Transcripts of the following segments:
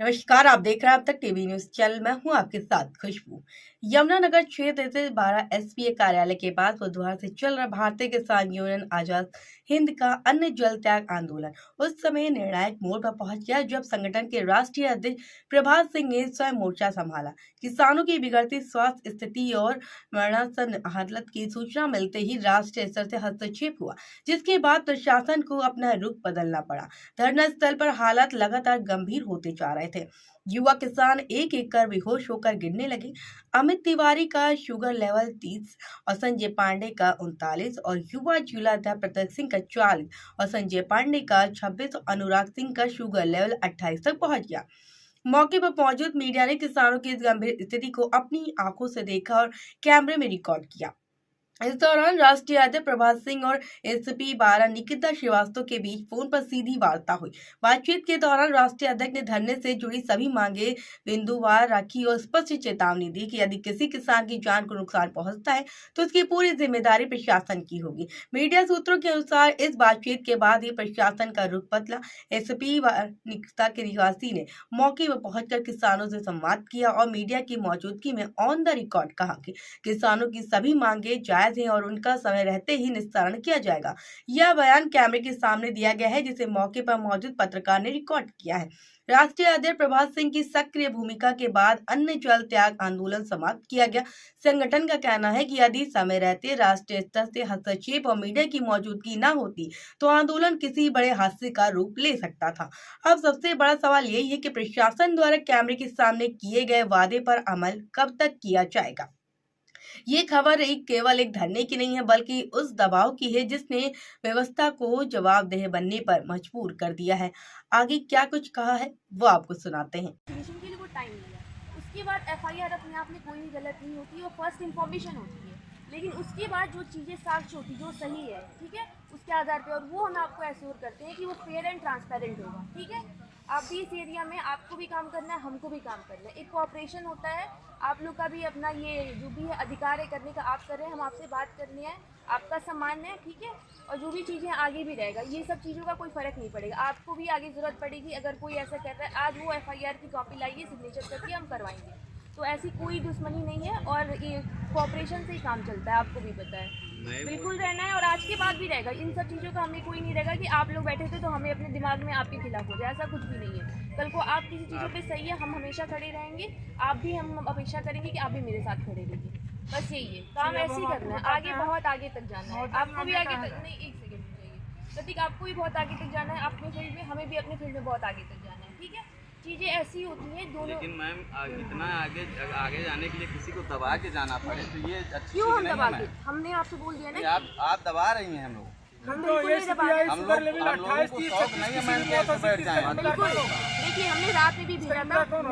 नमस्कार, आप देख रहे हैं अब तक टीवी न्यूज चैनल। मैं हूं आपके साथ खुशबू। यमुनानगर क्षेत्र से 12 एसपीए कार्यालय के पास बुधवार से चल रहा भारतीय किसान यूनियन आजाद हिंद का अन्न जल त्याग आंदोलन उस समय निर्णायक मोड़ पर पहुंच गया जब संगठन के राष्ट्रीय अध्यक्ष प्रभात सिंह ने स्वयं मोर्चा संभाला। किसानों की बिगड़ती स्वास्थ्य स्थिति और मरणासन हालत की सूचना मिलते ही राष्ट्रीय स्तर से हस्तक्षेप हुआ, जिसके बाद प्रशासन को अपना रुख बदलना पड़ा। धरना स्थल पर हालात लगातार गंभीर होते जा रहे थे। युवा किसान एक एक कर बेहोश होकर गिरने लगे। अमित तिवारी का शुगर लेवल 30 और संजय पांडे का 39 और युवा जिलाध्यक्ष प्रताप सिंह का 40 और संजय पांडे का 26 और अनुराग सिंह का शुगर लेवल 28 तक पहुंच गया। मौके पर मौजूद मीडिया ने किसानों की इस गंभीर स्थिति को अपनी आंखों से देखा और कैमरे में रिकॉर्ड किया। इस दौरान राष्ट्रीय अध्यक्ष प्रभात सिंह और एसपी 12 निकिता श्रीवास्तव के बीच फोन पर सीधी वार्ता हुई। बातचीत के दौरान राष्ट्रीय अध्यक्ष ने धरने से जुड़ी सभी मांगे बिंदुवार रखी और स्पष्ट चेतावनी दी कि यदि किसी किसान की जान को नुकसान पहुंचता है तो उसकी पूरी जिम्मेदारी प्रशासन की होगी। मीडिया सूत्रों के अनुसार इस बातचीत के बाद ही प्रशासन का रुख बदला। एसपी निकिता के निवासी ने मौके पर पहुंचकर किसानों से संवाद किया और मीडिया की मौजूदगी में ऑन द रिकॉर्ड कहा कि किसानों की सभी मांगे जायज हैं और उनका समय रहते ही निस्तारण किया जाएगा। यह बयान कैमरे के सामने दिया गया है, जिसे मौके पर मौजूद पत्रकार ने रिकॉर्ड किया है। राष्ट्रीय अध्यक्ष प्रभात सिंह की सक्रिय भूमिका के बाद अन्न जल त्याग आंदोलन समाप्त किया गया। संगठन का कहना है कि यदि समय रहते राष्ट्रीय स्तर से हस्तक्षेप और मीडिया की मौजूदगी न होती तो आंदोलन किसी बड़े हादसे का रूप ले सकता था। अब सबसे बड़ा सवाल यही है कि प्रशासन द्वारा कैमरे के सामने किए गए वादे पर अमल कब तक किया जाएगा। ये खबर केवल एक धरने की नहीं है, बल्कि उस दबाव की है जिसने व्यवस्था को जवाबदेह बनने पर मजबूर कर दिया है। आगे क्या कुछ कहा है वो आपको सुनाते हैं। के लिए वो टाइम लिया। उसके बाद एफआईआर अपने आप में कोई भी गलत नहीं होती, वो फर्स्ट इंफॉर्मेशन होती है। लेकिन उसके बाद जो चीज़ें साक्ष्य होती जो सही है, ठीक है, उसके आधार पे, और वो हम आपको एश्योर करते हैं कि वो फेयर एंड ट्रांसपेरेंट होगा। ठीक है, आप भी इस एरिया में, आपको भी काम करना है, हमको भी काम करना है, एक कोऑपरेशन होता है। आप लोग का भी अपना ये जो भी है अधिकार है करने का, आप कर रहे हैं, हम आपसे बात करनी है, आपका सम्मान है, ठीक है। और जो भी चीज़ें आगे भी रहेगा, ये सब चीज़ों का कोई फ़र्क नहीं पड़ेगा। आपको भी आगे ज़रूरत पड़ेगी, अगर कोई ऐसा कर रहा है, आज वो एफआईआर की कॉपी लाइए, सिग्नेचर करके हम करवाएंगे। तो ऐसी कोई दुश्मनी नहीं है और ये कोऑपरेशन से ही काम चलता है, आपको भी पता है। बिल्कुल रहना है और आज के बाद भी रहेगा। इन सब चीज़ों का हमें कोई नहीं रहेगा कि आप लोग बैठे थे तो हमें अपने दिमाग में आपके खिलाफ हो जाए, ऐसा कुछ भी नहीं है। कल को आप किसी चीज़ों पे सही है, हम हमेशा खड़े रहेंगे, आप भी, हम अपेक्षा करेंगे कि आप भी मेरे साथ खड़े रहिए। बस यही है, काम ऐसे ही करना है, आगे बहुत आगे तक जाना है। आपको भी आगे तक नहीं, एक सेकेंड चाहिए प्रतीक, आपको भी बहुत आगे तक जाना है अपने फील्ड में, हमें भी अपने फील्ड में बहुत आगे तक जाना है। ठीक है, चीज़ें ऐसी होती हैं दोनों। लेकिन मैम इतना आगे जाने के लिए किसी को दबा के जाना पड़े तो ये अच्छी क्यों हम चीज़ दबा नहीं के? है। हमने आपसे बोल दिया ना, आप दबा रही हैं हम लोग। हम बिल्कुल नहीं दबा रहे। हम लोगों को शौक नहीं है मैम कि ऐसे बैठ जाएं। बिल्कुल, देखिए हमने रात में भी भेजा था,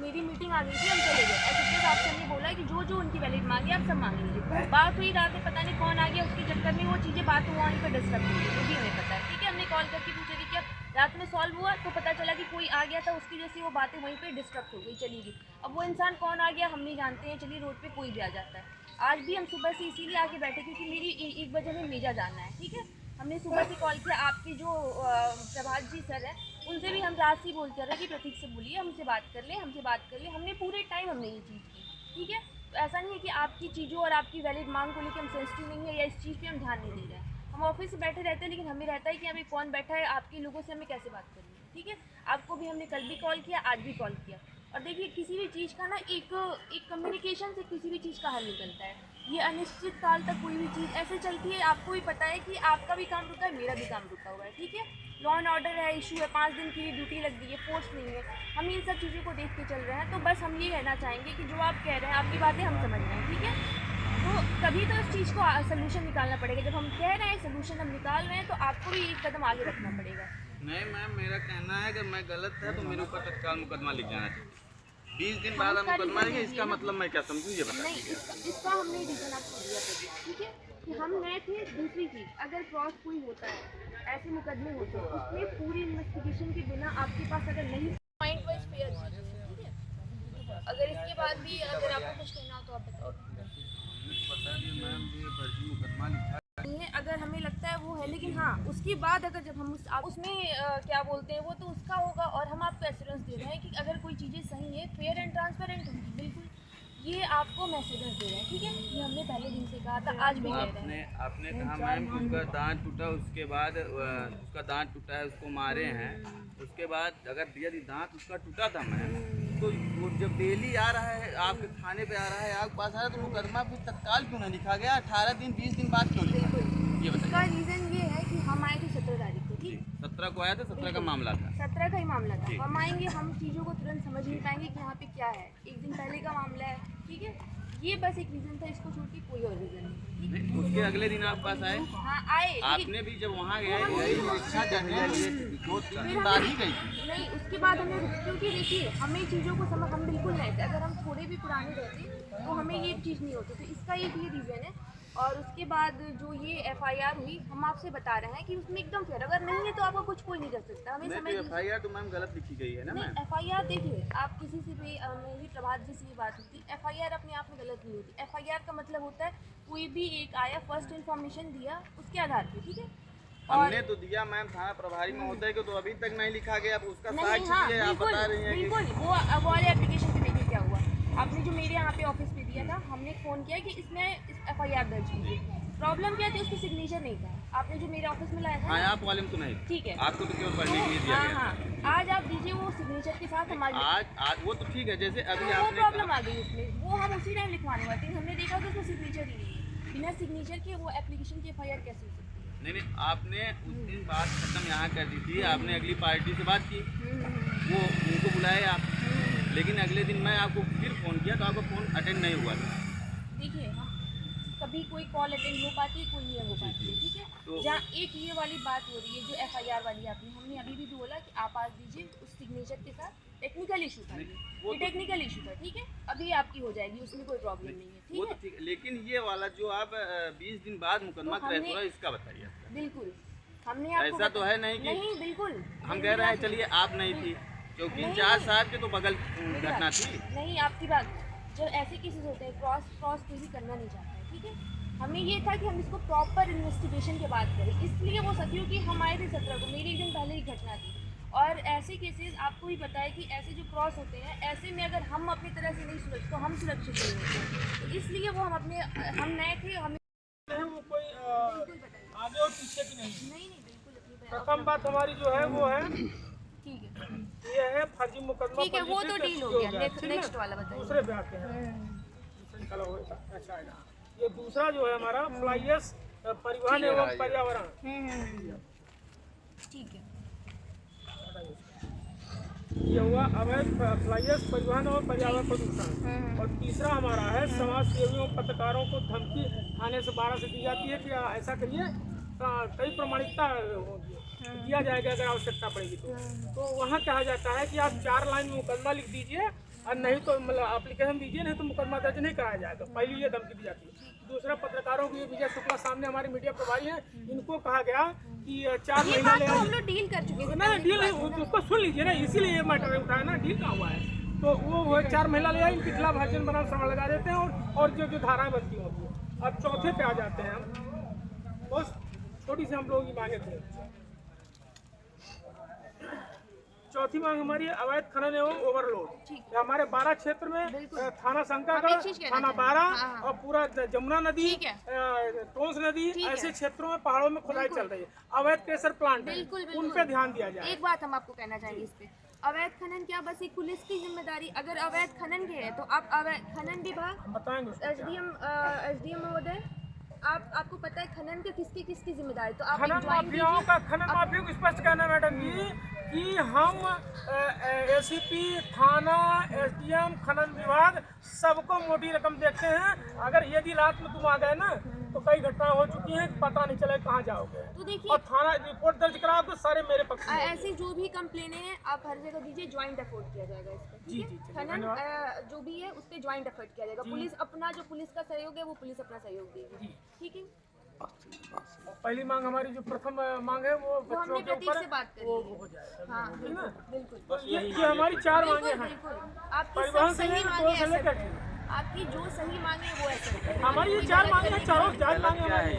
मेरी मीटिंग आ गई थी, हम चले गए। एसपी साहब से हमने बोला कि जो जो उनकी वैलिड मांगी आप सब मांग लीजिए। बात हुई रात में, पता नहीं कौन आ गया, उसके चक्कर में वो चीज़ें बात हुआ, वहीं पर डिस्टर्ब हुई, वो भी हमें पता है। ठीक है, हमने कॉल करके पूछा कि क्या रात में सॉल्व हुआ, तो पता चला कि कोई आ गया था, उसकी जैसी वो बातें वहीं पे डिस्टर्ब हो गई, चली गई। अब वो इंसान कौन आ गया हम नहीं जानते हैं, चलिए रोड पे कोई भी आ जाता है। आज भी हम सुबह से इसीलिए आके बैठे क्योंकि मेरी 1 बजे में मेजा जाना है। ठीक है, हमने सुबह से कॉल किया, आपके जो प्रभात जी सर हैं उनसे भी हम रात से ही बोल कर रहे हैं कि प्रतीक से बोलिए हमसे बात कर ले, हमसे बात कर ले। हमने पूरे टाइम हमने ये चीज़ की। ठीक है, तो ऐसा नहीं है कि आपकी चीज़ों और आपकी वैलिड मांग को लेकर हम सेंसिटिव नहीं है या इस चीज़ पे हम ध्यान नहीं दे रहे हैं। हम ऑफिस से बैठे रहते हैं, लेकिन हमें रहता है कि अभी कौन बैठा है, आपके लोगों से हमें कैसे बात करनी है। ठीक है, आपको भी हमने कल भी कॉल किया, आज भी कॉल किया। और देखिए, किसी भी चीज़ का ना एक कम्युनिकेशन से किसी भी चीज़ का हल निकलता है। ये अनिश्चित काल तक कोई भी चीज़ ऐसे चलती है, आपको भी पता है कि आपका भी काम रुका है, मेरा भी काम रुका हुआ है। ठीक है, लॉ एंड ऑर्डर है, इशू है, 5 दिन की ड्यूटी लग गई है, फोर्स नहीं है, हम इन सब चीज़ों को देख के चल रहे हैं। तो बस हम ये कहना चाहेंगे कि जो आप कह रहे हैं, आपकी बातें हम समझ रहे हैं। ठीक है, तो कभी तो इस चीज़ को सोल्यूशन निकालना पड़ेगा। जब हम कह रहे हैं सोल्यूशन हम निकाल रहे हैं, तो आपको भी एक कदम आगे रखना पड़ेगा। नहीं मैम, मेरा कहना है कि मैं गलत है तो मेरे ऊपर तत्काल मुकदमा लिख जाना चाहिए। 20 दिन बाद हम मुकदमा लेंगे, इसका मतलब मैं क्या समझूँ ये बताइए। नहीं, इसका हमने रीज़न आपको दिया था। ठीक है, कि हम नए थे। दूसरी चीज़, अगर क्रॉस कोई होता है, ऐसे मुकदमे होते हैं, उसमें पूरी इन्वेस्टिगेशन के बिना आपके पास अगर नहीं पॉइंट वाइज फेयर चीज़ है। ठीक है, अगर इसके बाद भी अगर आपको कुछ कहना हो तो आप बताइए। पता नहीं मैम, ये फर्जी मुकदमा लिखा नहीं है, अगर हमें लगता है वो है, लेकिन हाँ, उसके उसके बाद अगर जब हम उसमें क्या बोलते हैं वो तो उसका होगा, और हम आपको एश्योरेंस दे रहे हैं कि अगर कोई चीज़ें सही है, फेयर एंड ट्रांसपेरेंट होंगी, बिल्कुल ये आपको मैसेजेस दे रहे हैं, ठीक है। ये हमने पहले दिन से कहा था, आज भी कह रहे हैं। आपने कहा मैम कि उसका दांत टूटा, उसके बाद उसका दांत टूटा है, उसको मारे हैं, उसके बाद अगर यदि दांत उसका टूटा था मैम, तो वो जब डेली आ रहा है आपके थाने पे आ रहा है, आपके पास आ रहा है, तो मुकदमा फिर तत्काल क्यों ना लिखा गया? 18 दिन 20 दिन बाद क्यों लिखा गया? ये बताइए। इसका रीज़न ये है कि हम आए थे 17 तारीख को, ठीक, 17 को आया था, 17 का मामला था, 17 का ही मामला था। हम आएंगे, हम चीज़ों को तुरंत समझ नहीं पाएंगे कि यहाँ पे क्या है, एक दिन पहले का मामला है, ठीक है। ये बस एक रीज़न था, इसको छोड़ के कोई और रीज़न नहीं, ठीक है। उसके अगले दिन आपके पास आए? हाँ आए, आपने भी जब वहाँ गए इच्छा जानने के लिए दो तार ही गई थी। नहीं, उसके बाद हमने क्योंकि देखिए हमें चीज़ों को समझ, हम बिल्कुल नहीं थे, अगर हम थोड़े भी पुराने रहते तो हमें ये चीज़ नहीं होती, तो इसका एक ये रीज़न है। और उसके बाद जो ये FIR हुई, हम आपसे बता रहे हैं कि उसमें एकदम फेयर, अगर नहीं है तो आपका कुछ कोई नहीं कर सकता, हमें समझ FIR तो मैम गलत लिखी गई है ना मैम? FIR देखिए, आप किसी से भी मेरी प्रभात जी से ये बात होती है, FIR अपने आप में गलत नहीं होती। FIR का मतलब होता है कोई भी एक आया, फर्स्ट इन्फॉर्मेशन दिया, उसके आधार पे, ठीक है। हमने तो दिया मैम, थाना प्रभारी महोदय को तो अभी तक नहीं लिखा गया, अब उसका नहीं, साक्ष्य हाँ, भी है, आप बता रही हैं बिल्कुल वो वाले एप्लीकेशन पे देखिए क्या हुआ। आपने जो मेरे यहाँ पे ऑफिस पे दिया था, हमने फ़ोन किया कि इसमें FIR दर्ज कीजिए। प्रॉब्लम क्या थी, उसकी सिग्नेचर नहीं था। आपने जो मेरे ऑफिस में लाया था, हाँ, आप वाले में तो नहीं, ठीक है, आपको तो केवल पढ़ने के लिए दिया गया। हाँ, आज आप दीजिए वो सिग्नेचर के साथ हमारे, आज वो तो ठीक है, जैसे अभी वो आपने प्रॉब्लम आ गई उसमें, वो हम उसी टाइम लिखवाने वाले थे, हमने देखा कि उसमें सिग्नेचर ही नहीं है, बिना सिग्नेचर के वो एप्लीकेशन की FIR कैसे हो सकती है। नहीं, आपने उस दिन बात खत्म यहाँ कर दी थी, आपने अगली पार्टी से बात की, वो उनको बुलाए आप, लेकिन अगले दिन मैं आपको फिर फ़ोन किया तो आपका फ़ोन अटेंड नहीं हुआ था। देखिए हम कभी कोई कॉल अटेंड हो पाती है, कोई नहीं हो पाती है, ठीक है। तो जहाँ एक ये वाली बात हो रही है जो FIR वाली, हमने अभी भी बोला कि आप आज दीजिए उस सिग्नेचर के साथ, टेक्निकल इशू था ये टेक्निकल इशू था, ठीक है। अभी आपकी हो जाएगी, उसमें कोई प्रॉब्लम नहीं है, वो ठीक तो है। ठीक है, लेकिन ये वाला जो आप 20 दिन बाद मुकदमा तो ट्रेस हुआ, इसका बताइए। बिल्कुल हमने आपको ऐसा तो है नहीं कि नहीं, बिल्कुल हम कह रहे हैं चलिए आप नहीं थी, क्योंकि इंचार्ज साहब के तो बगल घटना थी। नहीं, आपकी बात, जब ऐसे केसेस होते हैं क्रॉस कोई भी करना नहीं चाहता है, ठीक है। हमें ये था कि हम इसको प्रॉपर इन्वेस्टिगेशन के बाद करें, इसलिए वो सच, क्योंकि हम आए थे 17 को, मेरी एक दिन पहले ही घटना थी। और ऐसे केसेस आपको भी पता है कि ऐसे जो क्रॉस होते हैं, ऐसे में अगर हम अपनी तरह से नहीं सुरक्षित, तो हम सुरक्षित नहीं होते हैं, तो इसलिए वो हम नए थे, हमें वो कोई बिल्कुल बताइए। आगे और पीछे की नहीं। नहीं, बिल्कुल अपनी प्रथम बात हमारी जो है वो है, ठीक है, ये है फर्जी मुकदमा, ठीक है, वो तो डील हो गया। नेक्स्ट वाला बताइए। दूसरे पे आते हैं, अच्छा है ना। ये दूसरा जो है हमारा फ्लाइयर्स परिवहन एवं पर्यावरण, ठीक है, ये हुआ अवैध फ्लाइयर्स परिवहन और पर्यावरण प्रदूषण। और तीसरा हमारा है समाज सेवियों पत्रकारों को धमकी थाने से 12 से दी जाती है कि ऐसा करिए, कई प्रमाणिकता दिया जाएगा अगर आवश्यकता पड़ेगी तो वहाँ कहा जाता है कि आप 4 लाइन में मुकदमा लिख दीजिए, और नहीं तो मतलब एप्लीकेशन दीजिए, नहीं तो मुकदमा दर्ज नहीं कराया जाएगा। पहली ये धमकी दी जाती है। दूसरा पत्रकारों की, विजय शुक्ला सामने हमारे मीडिया प्रभारी हैं, इनको कहा गया कि 4 ये महीना बात ले तो हम लोग डील कर चुके थे। ना, डील उसको सुन लीजिए ना, इसीलिए ये मैटर उठाया ना, डील कहाँ हुआ है। तो वो 4 महीना ले आए, इनके खिलाफ हर्जन बना श्रवण लगा देते हैं, और जो धाराएं बनती होती हैं। अब चौथे पे आ जाते हैं हम, बस छोटी सी हम लोगों की मांगे थे। चौथी मांग हमारी है अवैध खनन एवं ओवरलोड। हमारे 12 क्षेत्र में थाना शंकरगढ़, थाना 12 और पूरा जमुना नदी, टोंस नदी, ऐसे क्षेत्रों में पहाड़ों में खुदाई चल रही है। अवैध प्रेशर प्लांट है, उन पे ध्यान दिया जाए। एक बात हम आपको कहना चाहेंगे इस पे, अवैध खनन क्या बस एक पुलिस की जिम्मेदारी? अगर अवैध खनन के है तो आप अवैध खनन विभाग, बताएंगे SDM महोदय, आपको पता है खनन के किसकी जिम्मेदारी? तो आप खनन माफियाओं का, खनन माफियाओं को स्पष्ट कहना मैडम जी कि हम ACP, थाना, SDM, खनन विभाग सबको मोटी रकम देते हैं। अगर यदि रात में तुम आ गए ना तो कई घटनाएं हो चुकी हैं, पता नहीं चले कहाँ जाओगे। तो देखिए, और थाना रिपोर्ट दर्ज कराओ तो सारे मेरे पक्ष में। ऐसी जो भी कंप्लेनें हैं आप हर जगह दीजिए, ज्वाइंट एफर्ट किया जाएगा इस पर, ठीक है। खनन जो भी है उस पर ज्वाइंट एफर्ट किया जाएगा। पुलिस अपना, जो पुलिस का सहयोग है वो पुलिस अपना सहयोग देगी, ठीक है। पहली मांग हमारी जो प्रथम मांग है वो बच्चों के ऊपर से बात करें, हो जाएगा। हाँ बिल्कुल। तो ये हमारी 4 मांगे हैं। आपकी परिवहन से सही मांगे लेकर आपकी जो सही मांगे वो ऐसे हमारी ये 4 मांगे हैं, चारों जायज मांगे हमारी।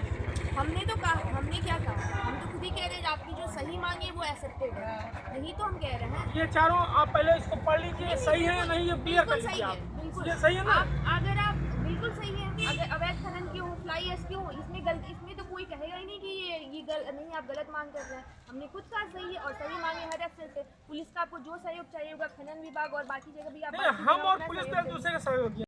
हमने तो कहा, हमने क्या कहा, हम तो खुद ही कह रहे हैं आपकी जो सही मांगी है वो एक्सेप्टेड है, यही तो हम कह रहे हैं। ये चारों आप पहले इसको पढ़ लीजिए, सही है या नहीं ये क्लियर कर बिल्कुल सही लीजिए है, आप। बिल्कुल ये सही है ना? अगर आप बिल्कुल सही है, अगर अवैध खनन क्यों, फ्लाई एश क्यों, इसमें तो कोई कहेगा ही नहीं कि नहीं आप गलत मांग कर रहे हैं। हमने खुद कहा सही है और सही मांगे हर एक्सेस से। पुलिस का आपको जो सहयोग चाहिए होगा, खनन विभाग और बाकी जगह भी आप हम और पुलिस तो एक दूसरे का सहयोग